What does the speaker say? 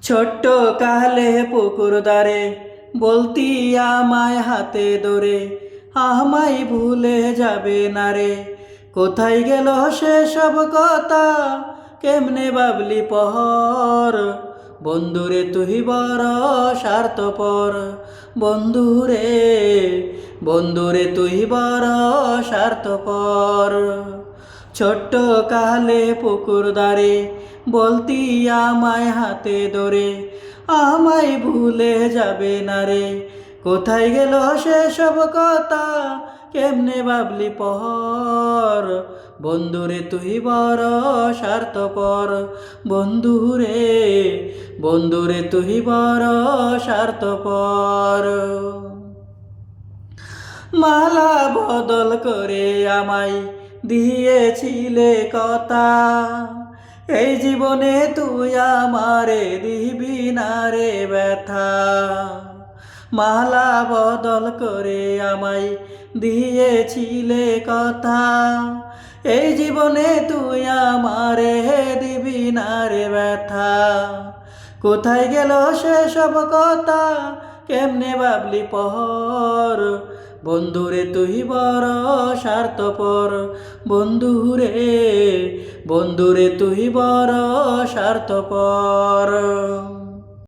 ছোট্ট কালে পুকুর দ্বারে বলতি আমায় হাতে ধরে, আমায় ভুলে যাবে না রে। কোথায় গেল সেসব কথা, কেমনে বাবলি পহর। বন্ধুরে তুই বড় স্বার্থপর, বন্ধুরে বন্ধুরে তুই বড় স্বার্থপর। ছোট্ট কালে পুকুর দ্বারে বলতি আমায় হাতে ধরে, আমায় ভুলে যাবে না রে। কোথায় গেল সেসব কথা, কেমনে বাবলি পহর। বন্ধুরে তুই বড় স্বার্থপর, বন্ধুরে বন্ধুরে তুই বড় স্বার্থপর। মালা বদল করে আমায় দিয়েছিলে কথা, এই জীবনে তুই আমারে দিবি না রে ব্যথা। মালা বদল করে আমায় দিয়েছিলে কথা, এই জীবনে তুই আমারে দিবি না রে ব্যথা। কোথায় গেল সেসব কথা, কেমনে বাবলি পহর। বন্ধুরে তুই বড় স্বার্থপর, বন্ধুরে তুই বড় স্বার্থপর।